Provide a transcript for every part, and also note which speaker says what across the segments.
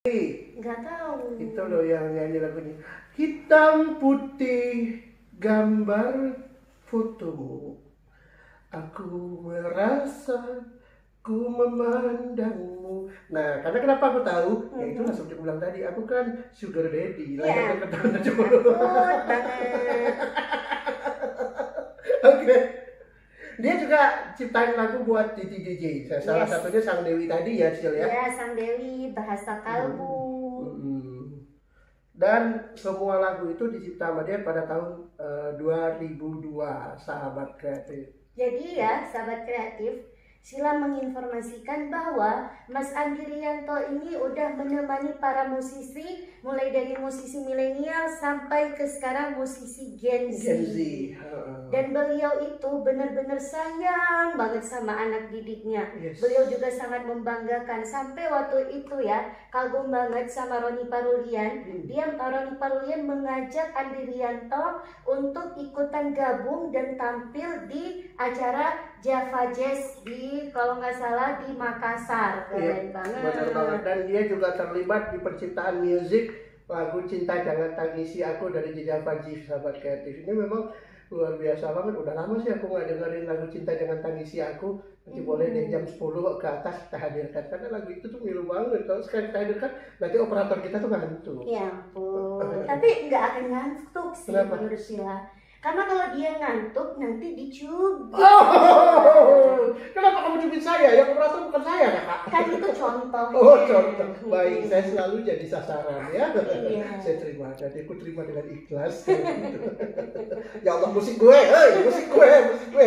Speaker 1: Nggak tahu.
Speaker 2: Itu loh yang nyanyi lagunya. Hitam putih gambar fotomu. Aku merasa ku memandangmu. Nah, karena kenapa aku tahu? Ya itu langsung dia bilang tadi, aku kan sugar daddy.
Speaker 1: Iya.
Speaker 2: Lanjut.
Speaker 1: Takut banget.
Speaker 2: Oke. Dia juga ciptain lagu buat Titi DJ. Salah
Speaker 1: Yes.
Speaker 2: satunya Sang Dewi tadi ya, Cil ya.
Speaker 1: Ya, Sang Dewi, Bahasa Kalbu.
Speaker 2: Dan semua lagu itu dicipta sama dia pada tahun 2002, sahabat kreatif.
Speaker 1: Jadi ya, sahabat kreatif, Sila menginformasikan bahwa Mas Andi Rianto ini udah menemani para musisi, mulai dari musisi milenial sampai ke sekarang musisi Gen Z.
Speaker 2: Gen Z.
Speaker 1: Dan beliau itu benar-benar sayang banget sama anak didiknya.
Speaker 2: Yes.
Speaker 1: Beliau juga sangat membanggakan, sampai waktu itu ya kagum banget sama Roni Parulian. Roni Parulian mengajak Andi Rianto untuk ikutan gabung dan tampil di acara Java Jazz di, kalau nggak salah, di Makassar. Keren banget.
Speaker 2: Benar banget. Dan dia juga terlibat di penciptaan musik lagu Cinta Jangan Tangisi Aku dari Java Jazz, sahabat kreatif. Ini memang luar biasa banget. Udah lama sih aku nggak dengerin lagu Cinta Jangan Tangisi Aku. Nanti boleh deh jam 10 ke atas kita hadirkan, karena lagu itu tuh milu banget. Kalau sekali kita hadirkan, nanti operator kita tuh ngantuk.
Speaker 1: Ya ampun. Tapi nggak akan ngantuk sih.
Speaker 2: Kenapa?
Speaker 1: Menurut Sila. Karena kalau dia ngantuk nanti dicubit.
Speaker 2: Oh, kenapa kamu cubit saya? Yang operator bukan saya, Kak.
Speaker 1: Kan itu contoh.
Speaker 2: Oh, contoh. Baik, saya selalu jadi sasaran ya.
Speaker 1: Iya.
Speaker 2: Saya terima, dan aku terima dengan ikhlas. Ya Allah, musik gue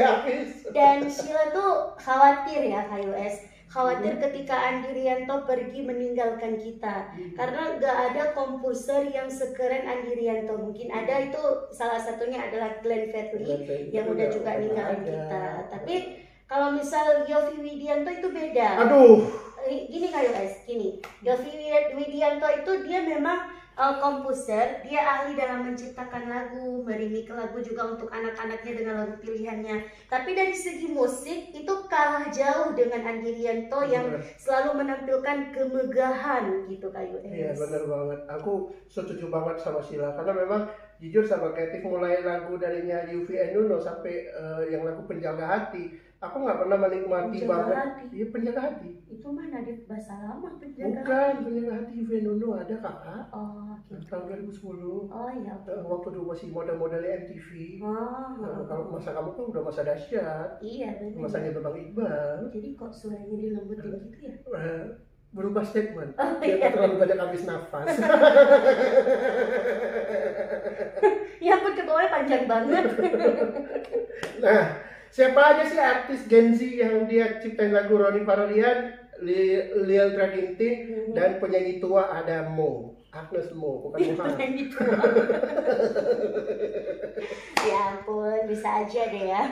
Speaker 2: habis.
Speaker 1: Dan Sheila tuh khawatir ya, Kak US. Khawatir ketika Andi Rianto pergi meninggalkan kita. Karena gak ada komposer yang sekeren Andi Rianto. Mungkin ada, itu salah satunya adalah Glenn Fredly yang udah juga ninggalin kita. Tapi kalau misal Yovie Widianto itu beda.
Speaker 2: Aduh.
Speaker 1: Gini Kak US, gini. Yovie Widianto itu dia memang komposer, dia ahli dalam menciptakan lagu, merimik lagu juga untuk anak-anaknya dengan lagu pilihannya. Tapi dari segi musik itu kalah jauh dengan Andi Rianto yang selalu menampilkan kemegahan gitu Kak US.
Speaker 2: Iya, benar banget. Aku setuju banget sama Sheila, karena memang jujur sama kreatif, mulai lagu darinya Yuvi Nuno sampai yang lagu Penjaga Hati, aku nggak pernah menikmati
Speaker 1: Penjaga
Speaker 2: banget.
Speaker 1: Hati?
Speaker 2: Iya, Penjaga Hati.
Speaker 1: Itu mana di bahasa lama Penjaga
Speaker 2: Bukan,
Speaker 1: Hati?
Speaker 2: Penjaga Hati Yuvi Nuno ada, Kakak.
Speaker 1: Oh, gitu.
Speaker 2: Tahun 2010.
Speaker 1: Oh iya.
Speaker 2: Waktu dulu masih model-model MTV. Kalau masa kamu kan udah masa dahsyat.
Speaker 1: Iya benar.
Speaker 2: Masanya Bang Iqbal.
Speaker 1: Jadi kok suaranya dilembutin gitu ya?
Speaker 2: Berubah statement.
Speaker 1: Oh,
Speaker 2: Dia
Speaker 1: iya.
Speaker 2: terlalu banyak habis nafas.
Speaker 1: Ya ampun, ketawanya panjang banget.
Speaker 2: Nah, siapa aja sih artis Gen Z yang dia ciptain lagu? Roni Parulian, Lil Draginting, dan penyanyi tua ada Mo, Agnes Mo, bukan Mohan.
Speaker 1: Penyanyi tua. Ya ampun, bisa aja deh ya.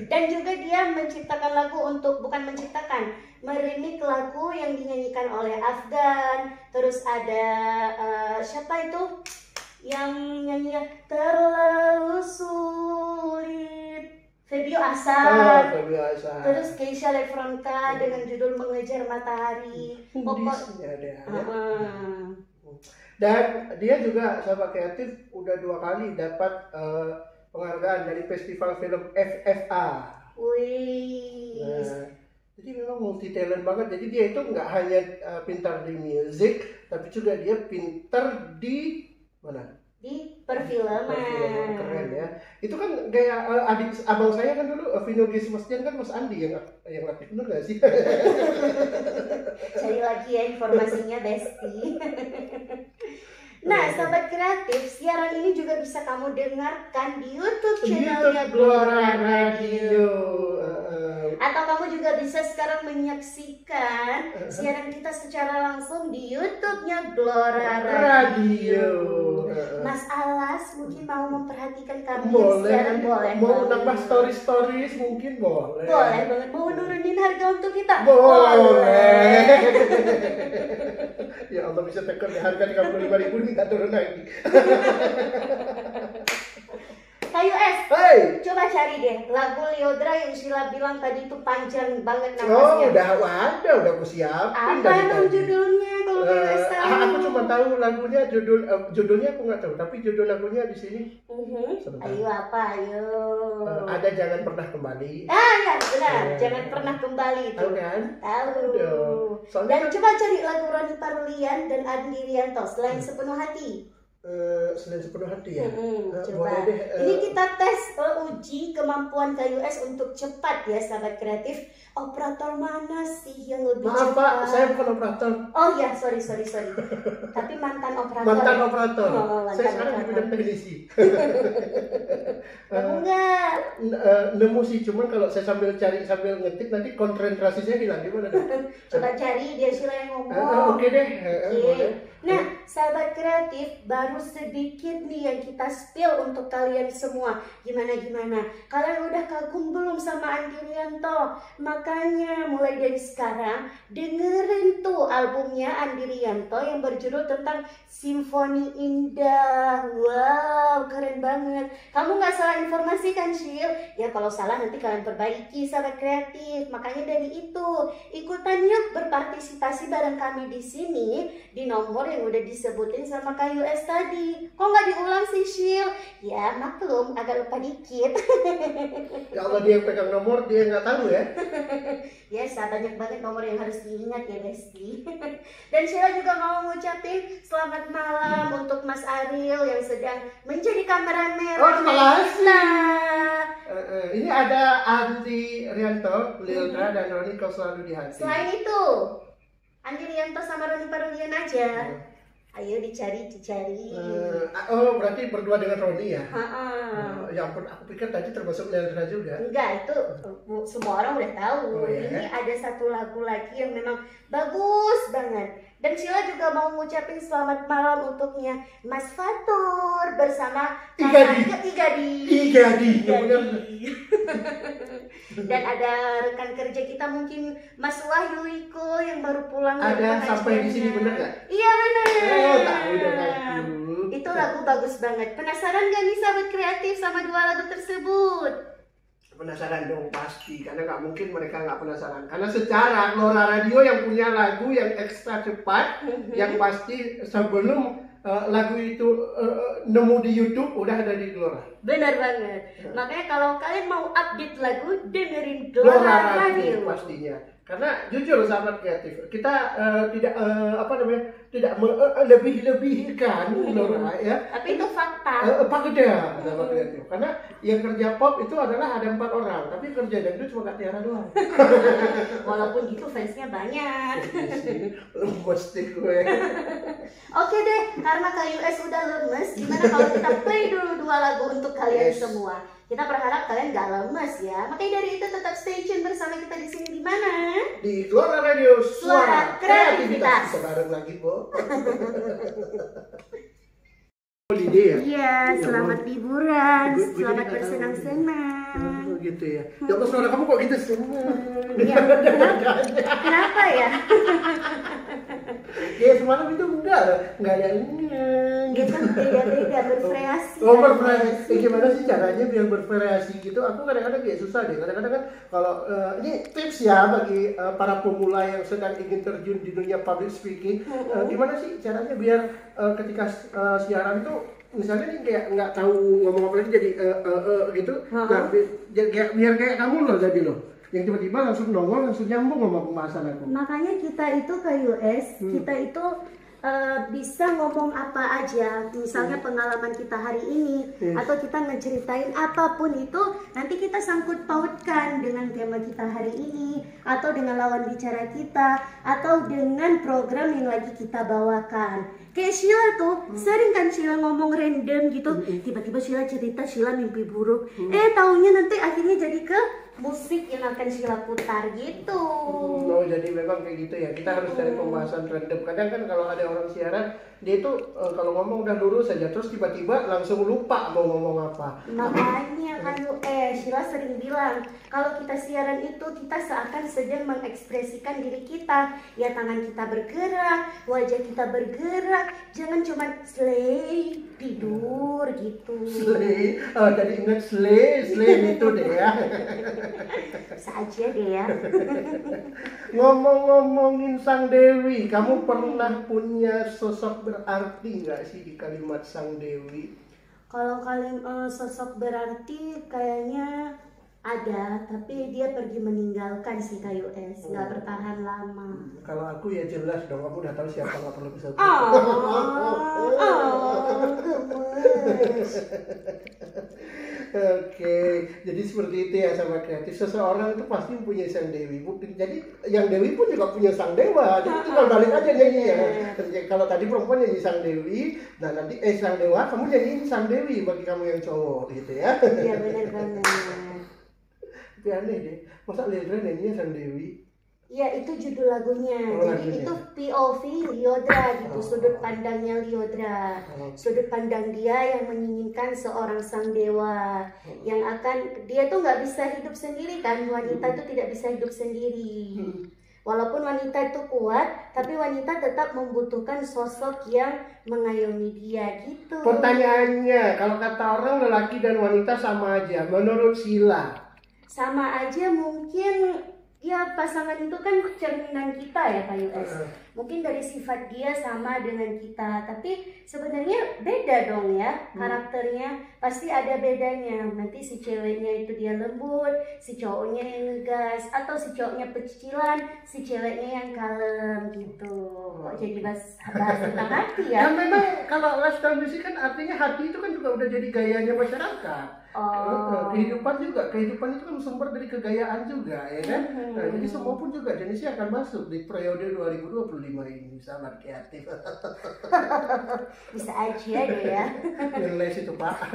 Speaker 1: Dan juga dia menciptakan lagu untuk, bukan menciptakan, merimik lagu yang dinyanyikan oleh Afgan. Terus ada siapa itu yang nyanyinya terlalu sulit, Febio Asar.
Speaker 2: Febio Asar.
Speaker 1: Terus Keisha Lefronka dengan judul Mengejar Matahari.
Speaker 2: Pokoknya ada.
Speaker 1: Uh-uh.
Speaker 2: Dan dia juga sahabat kreatif udah 2 kali dapat penghargaan dari festival film FFA.
Speaker 1: Wih.
Speaker 2: Nah, jadi memang multi talent banget. Jadi dia itu nggak hanya pintar di musik, tapi juga dia pintar di mana?
Speaker 1: Di perfilman.
Speaker 2: Keren ya. Itu kan gaya abang saya kan dulu, Vino G. Sebastian kan Mas Andi yang aktif, bener gak sih?
Speaker 1: Cari lagi ya informasinya, Besti. Nah, sahabat kreatif, siaran ini juga bisa kamu dengarkan di YouTube channelnya Glora Radio. Atau kamu juga bisa sekarang menyaksikan siaran kita secara langsung di YouTube-nya Glora Radio. Mas Alas mungkin mau memperhatikan kami siaran, boleh.
Speaker 2: Mau nambah stories mungkin boleh.
Speaker 1: Boleh banget. Mau nurunin harga untuk kita?
Speaker 2: Boleh. Ya Allah, bisa tekan ya, harga 35.000 minta turun lagi.
Speaker 1: Kayu S,
Speaker 2: Hey.
Speaker 1: coba cari deh lagu Liodra yang Sheila bilang tadi itu panjang banget
Speaker 2: Oh,
Speaker 1: nafasnya.
Speaker 2: udah aku siapin.
Speaker 1: Apa emang judulnya kalau
Speaker 2: cuma tahu lagunya, judulnya aku nggak tahu, tapi judul lagunya di sini. Sebentar.
Speaker 1: Ayo apa? Ayo.
Speaker 2: Ada Jangan Pernah Kembali.
Speaker 1: Ya benar, Jangan Pernah Kembali itu.
Speaker 2: Tahu kan?
Speaker 1: Tahu. Dan coba cari lagu Roni Parulian dan Andi Rianto, Selain Sepenuh Hati.
Speaker 2: Selain Sepenuh Hati ya.
Speaker 1: Coba. Ini kita tes uji kemampuan KUS untuk cepat ya, sahabat kreatif. Operator mana sih yang lebih
Speaker 2: cepat? Maaf Pak, saya bukan operator.
Speaker 1: Oh ya, sorry. Tapi mantan operator.
Speaker 2: Mantan operator. Saya sekarang di bidang teknisi.
Speaker 1: Enggak.
Speaker 2: Nemu sih, cuman kalau saya sambil cari sambil ngetik nanti konsentrasi saya hilang. Gimana dong?
Speaker 1: Coba cari, biar Sheila yang ngomong.
Speaker 2: Oke deh.
Speaker 1: Nah, sahabat kreatif, baru sedikit nih yang kita spill untuk kalian semua. Gimana? Kalian udah kagum belum sama Andi Rianto? Makanya mulai dari sekarang dengerin tuh albumnya Andi Rianto yang berjudul tentang Simfoni Indah. Wow, keren banget. Kamu nggak salah informasi kan, Shil? Ya kalau salah nanti kalian perbaiki, sahabat kreatif. Makanya dari itu, ikutan yuk berpartisipasi bareng kami di sini di nomor yang udah disebutin sama KUS tadi. Kok nggak diulang sih, Shil? Ya maklum, agak lupa dikit.
Speaker 2: Ya Allah, dia yang pegang nomor, dia nggak tahu ya.
Speaker 1: Yes, banyak banget nomor yang harus diingat ya, Besti. Dan Sheila juga mau ngucapin selamat malam untuk Mas Ariel yang sedang menjadi kameramen.
Speaker 2: Oh, terima kasih. Ini ada Andi Rianto, Lilda, dan Roni Kau Selalu di Hati.
Speaker 1: Selain itu, Andi Rianto sama Roni Parulian aja. Ayo dicari.
Speaker 2: Oh, berarti berdua dengan Roni ya? Ya ampun, aku pikir tadi termasuk Lelra juga.
Speaker 1: Enggak, itu semua orang udah tahu. Ini ada satu lagu lagi yang memang bagus banget. Dan Sheila juga mau ngucapin selamat malam untuknya Mas Fatur bersama Igadi. Dan ada rekan kerja kita mungkin Mas Wahyu Riko yang baru pulang.
Speaker 2: Ada sampai di sini, bener nggak?
Speaker 1: Iya bener.
Speaker 2: Tahu dong.
Speaker 1: Itu lagu bagus banget. Penasaran gak nih sahabat kreatif sama dua lagu tersebut?
Speaker 2: Penasaran dong pasti, karena nggak mungkin mereka nggak penasaran. Karena secara Glora Radio yang punya lagu yang ekstra cepat, yang pasti sebelum lagu itu nemu di YouTube udah ada di Glora.
Speaker 1: Benar banget. Makanya kalau kalian mau update lagu, dengerin Glora Radio
Speaker 2: pastinya. Karena jujur sahabat kreatif, kita tidak tidak lebih-lebihkan Glora ya.
Speaker 1: Tapi itu fakta.
Speaker 2: Fakta sahabat kreatif. Karena yang kerja pop itu adalah ada 4 orang, tapi kerja dangdut cuma Kak Tiara doang.
Speaker 1: Walaupun gitu fansnya banyak.
Speaker 2: Mesti gue.
Speaker 1: Oke deh, karena KUS udah lemes, gimana kalau kita play dulu 2 lagu untuk kalian semua? Kita berharap kalian gak lemes ya. Makanya dari itu tetap stay tune bersama kita di sini di mana?
Speaker 2: Di Glora Radio,
Speaker 1: Suara Kreativitas.
Speaker 2: Bisa bareng lagi, Bo. Holiday ya?
Speaker 1: Iya, selamat liburan, selamat bersenang-senang.
Speaker 2: Gitu ya. Ya Allah, suara kamu kok gitu senang.
Speaker 1: Iya, kenapa ya?
Speaker 2: Ya semalam itu enggak ada
Speaker 1: Gitu kan beda-beda, bervariasi.
Speaker 2: Oh, bervariasi. Gimana sih caranya biar bervariasi gitu? Aku kadang-kadang kayak susah deh. Kadang-kadang kan kalau ini tips ya bagi para pemula yang sedang ingin terjun di dunia public speaking. Gimana sih caranya biar ketika siaran itu misalnya nih kayak nggak tahu ngomong apa lagi jadi gitu. Nah, biar kayak kamu loh jadi loh. Yang tiba-tiba langsung nongol, langsung nyambung sama pembahasan aku.
Speaker 1: Makanya kita itu KUS, kita itu bisa ngomong apa aja, misalnya pengalaman kita hari ini, atau kita ngeceritain apapun itu, nanti kita sangkut pautkan dengan tema kita hari ini, atau dengan lawan bicara kita, atau dengan program yang lagi kita bawakan. Kayak Sheila tuh, sering kan Sheila ngomong random gitu, tiba-tiba Sheila cerita Sheila mimpi buruk, taunya nanti akhirnya jadi ke musik yang akan Sheila putar gitu.
Speaker 2: Oh, jadi memang kayak gitu ya. Kita harus cari pembahasan random. Kadang kan kalau ada orang siaran, dia itu kalau ngomong udah lurus saja, terus tiba-tiba langsung lupa mau ngomong apa.
Speaker 1: Makanya kan Sheila sering bilang, kalau kita siaran itu kita seakan sedang mengekspresikan diri kita. Ya tangan kita bergerak, wajah kita bergerak, jangan cuma slay tidur gitu.
Speaker 2: Slay, jadi ingat slay itu deh ya.
Speaker 1: Saja deh ya.
Speaker 2: Ngomong-ngomongin Sang Dewi, kamu pernah punya sosok berarti nggak sih di kalimat Sang Dewi?
Speaker 1: Kalau sosok berarti kayaknya ada, tapi dia pergi meninggalkan si Kayu S, nggak bertahan lama.
Speaker 2: Kalau aku ya jelas dong, kamu udah tahu siapa, nggak perlu bisa.
Speaker 1: Gemes.
Speaker 2: Oke, jadi seperti itu ya sahabat kreatif. Seseorang itu pasti punya Sang Dewi. Jadi yang Dewi pun juga punya Sang Dewa. Jadi tinggal balik aja nyanyi ya. Kalau tadi perempuan nyanyi Sang Dewi, nah nanti Sang Dewa, kamu nyanyiin Sang Dewi bagi kamu yang cowok gitu ya.
Speaker 1: Iya benar banget.
Speaker 2: Tapi aneh deh, masa Lyodra nyanyinya Sang Dewi?
Speaker 1: Ya itu judul lagunya.
Speaker 2: Oh,
Speaker 1: Jadi
Speaker 2: lagunya.
Speaker 1: itu POV Lyodra gitu, sudut pandangnya Lyodra. Sudut pandang dia yang menginginkan seorang sang dewa yang akan, dia tuh nggak bisa hidup sendiri kan, wanita itu tidak bisa hidup sendiri. Walaupun wanita itu kuat, tapi wanita tetap membutuhkan sosok yang mengayomi dia gitu.
Speaker 2: Pertanyaannya, kalau kata orang lelaki dan wanita sama aja, menurut Sila?
Speaker 1: Sama aja mungkin. Ya pasangan itu kan cerminan kita ya Pak Yus. Mungkin dari sifat dia sama dengan kita, tapi sebenarnya beda dong ya karakternya. Pasti ada bedanya. Nanti si ceweknya itu dia lembut, si cowoknya yang ngegas, atau si cowoknya pecicilan, si ceweknya yang kalem gitu. Kok jadi bahas tentang hati ya?
Speaker 2: Kan memang kalau lifestyle music kan artinya hati itu kan juga udah jadi gayanya masyarakat. Kehidupan itu kan sumber dari kegayaan juga ya kan. Nah, jadi semua pun juga jenisnya akan masuk di periode 2025 ini, sangat kreatif.
Speaker 1: Bisa aja deh ya.
Speaker 2: Les itu Pak.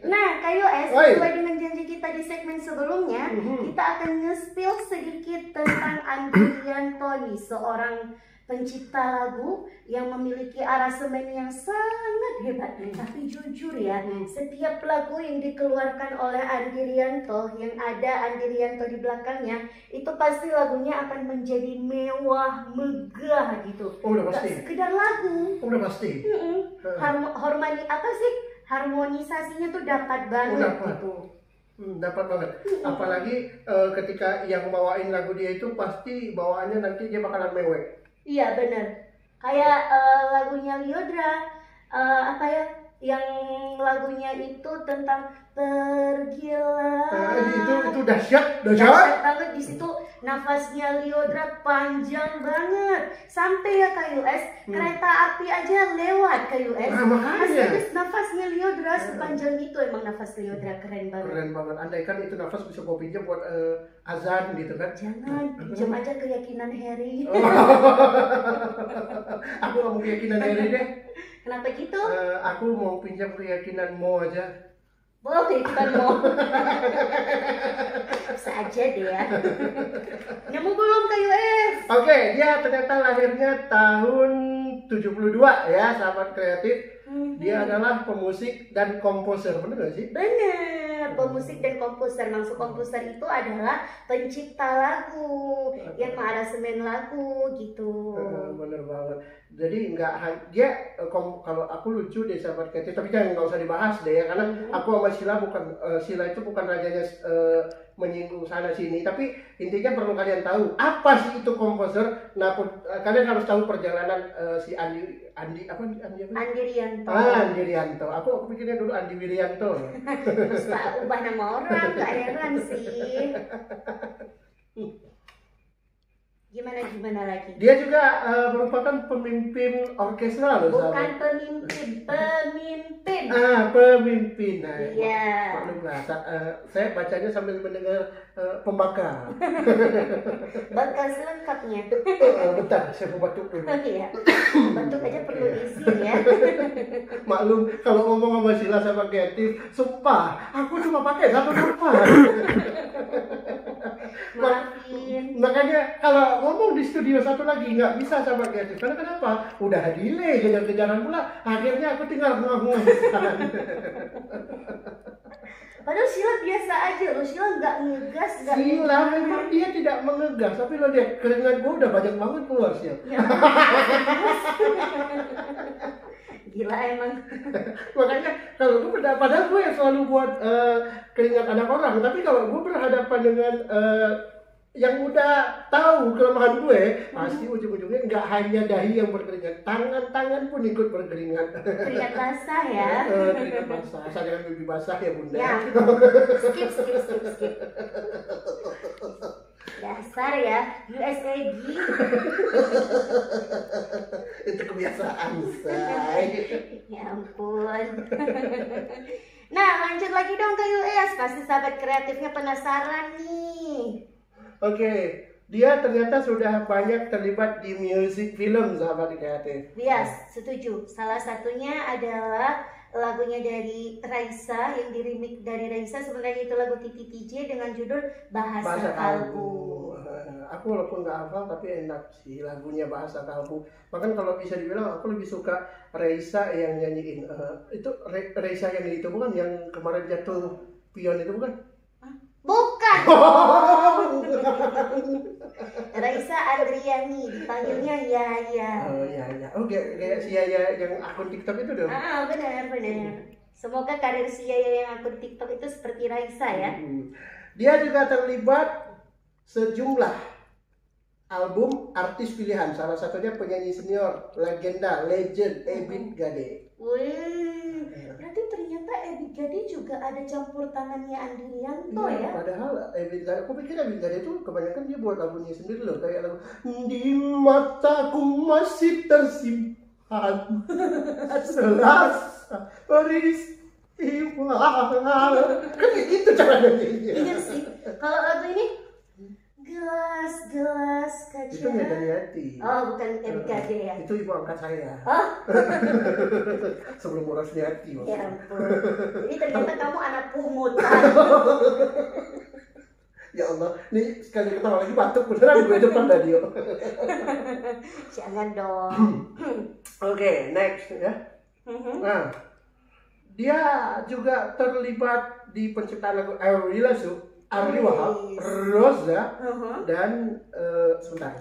Speaker 1: Nah, Kayu S, sesuai dengan janji kita di segmen sebelumnya, kita akan nge-spill sedikit tentang Andi Rianto, seorang pencipta lagu yang memiliki aransemen yang sangat hebat. Tapi jujur ya, setiap lagu yang dikeluarkan oleh Andi Rianto, yang ada Andi Rianto di belakangnya, itu pasti lagunya akan menjadi mewah, megah gitu.
Speaker 2: Oh, udah pasti.
Speaker 1: Gak sekedar lagu.
Speaker 2: Udah pasti.
Speaker 1: Harmonisasinya tuh dapat banget gitu.
Speaker 2: Dapat banget. Apalagi ketika yang bawain lagu dia itu pasti bawaannya nanti dia bakalan mewek.
Speaker 1: Iya benar. Kayak lagunya Lyodra, yang lagunya itu tentang pergilah.
Speaker 2: Itu dahsyat.
Speaker 1: Dahsyat banget di situ. Nafasnya Lyodra panjang banget. Sampai ya Kayu S, kereta api aja lewat Kayu S.
Speaker 2: Makanya.
Speaker 1: Nafasnya Lyodra sepanjang itu, emang nafas Lyodra keren banget.
Speaker 2: Keren banget. Andai kan itu nafas bisa kau pinjam buat azan gitu kan.
Speaker 1: Jangan, pinjam aja keyakinan Harry.
Speaker 2: Aku gak mau keyakinan Harry deh.
Speaker 1: Kenapa gitu?
Speaker 2: Aku mau pinjam keyakinan Mo aja.
Speaker 1: Boleh kan Mo? Bisa aja deh ya. Nemu belum Kayu S?
Speaker 2: Oke, dia ternyata lahirnya tahun 72 ya, sahabat kreatif. Dia adalah pemusik dan komposer, bener gak sih?
Speaker 1: Bener, pemusik dan komposer. Maksud komposer itu adalah pencipta lagu, yang mengaransemen lagu gitu.
Speaker 2: Bener banget. Jadi kalau aku lucu deh sahabat kreatif, tapi jangan nggak usah dibahas deh ya, karena aku sama Sila itu bukan rajanya menyinggung sana sini, tapi intinya perlu kalian tahu apa sih itu komposer. Nah, kalian harus tahu perjalanan si Andi
Speaker 1: Rianto.
Speaker 2: Andi Rianto. Aku pikirnya dulu Andi Wirianto.
Speaker 1: Terus Pak ubah nama orang, gak heran sih. Gimana lagi?
Speaker 2: Dia juga merupakan pemimpin orkestra loh.
Speaker 1: Bukan pemimpin.
Speaker 2: Pemimpin. Nah,
Speaker 1: iya.
Speaker 2: Maklumlah, saya bacanya sambil mendengar pembakar.
Speaker 1: Bakal selengkapnya.
Speaker 2: Bentar, saya mau batuk dulu.
Speaker 1: Iya. Batuk aja perlu izin ya.
Speaker 2: Maklum, kalau ngomong sama Sila sama kreatif, sumpah, aku cuma pakai satu nafas.
Speaker 1: Maafin.
Speaker 2: Makanya kalau ngomong di studio satu lagi nggak bisa sama kreatif. Karena kenapa? Udah delay, kejar-kejaran pula. Akhirnya aku tinggal ngomong.
Speaker 1: Padahal Sila biasa aja loh, Sila nggak ngegas.
Speaker 2: Sila memang dia tidak mengegas, tapi lo lihat keringat gue udah banyak banget keluar sih.
Speaker 1: Ya, gila emang.
Speaker 2: Makanya Kalau gue padahal gue yang selalu buat keringat anak orang, tapi kalau gue berhadapan dengan yang udah tahu kelemahan gue, pasti ujung-ujungnya nggak hanya dahi yang berkeringat, tangan-tangan pun ikut berkeringat.
Speaker 1: Keringat basah ya.
Speaker 2: Keringat basah, asal jangan pipi basah ya bunda.
Speaker 1: Ya, skip. Dasar ya, USAG.
Speaker 2: Itu kebiasaan, say.
Speaker 1: Ya ampun. Nah, lanjut lagi dong ke US. Pasti sahabat kreatifnya penasaran nih.
Speaker 2: Oke, dia ternyata sudah banyak terlibat di musik film, sahabat kreatif.
Speaker 1: Yes, setuju. Salah satunya adalah lagunya dari Raisa, yang di-remake dari Raisa. Sebenarnya itu lagu Titi TJ dengan judul Bahasa Kalbu.
Speaker 2: Aku walaupun nggak hafal tapi enak sih lagunya Bahasa Kalbu. Bahkan kalau bisa dibilang aku lebih suka Raisa yang nyanyiin. Itu Raisa yang itu bukan yang kemarin jatuh pion itu bukan?
Speaker 1: Bukan. Raisa Andriani, dipanggilnya Yaya.
Speaker 2: Oh iya. Oh kayak si Yaya yang akun TikTok itu dong.
Speaker 1: Benar. Semoga karir si Yaya yang akun TikTok itu seperti Raisa ya.
Speaker 2: Dia juga terlibat sejumlah album artis pilihan, salah satunya penyanyi senior, legend Ebit Gade.
Speaker 1: Wih, berarti ternyata Ebit Gade juga ada campur tangannya Andrianto ya?
Speaker 2: Padahal Ebit Gade, aku pikir Ebit Gade itu kebanyakan dia buat lagunya sendiri loh, kayak lagu Di Mataku Masih Tersimpan Selasa Peristiwa. Kan gitu cara nyanyinya.
Speaker 1: Iya sih, kalau lagu ini gelas kaca.
Speaker 2: Itu Medan Yati.
Speaker 1: Oh, bukan Ebit Gade ya?
Speaker 2: Itu ibu angkat saya.
Speaker 1: Oh.
Speaker 2: Sebelum Uras Yati.
Speaker 1: Ya ampun. Jadi ternyata kamu anak pungutan.
Speaker 2: Ya Allah, nih sekali ketawa lagi batuk beneran gue depan radio.
Speaker 1: Jangan dong.
Speaker 2: Oke, next ya. Nah, dia juga terlibat di penciptaan lagu Ari Wahab, Rosa, dan sebentar.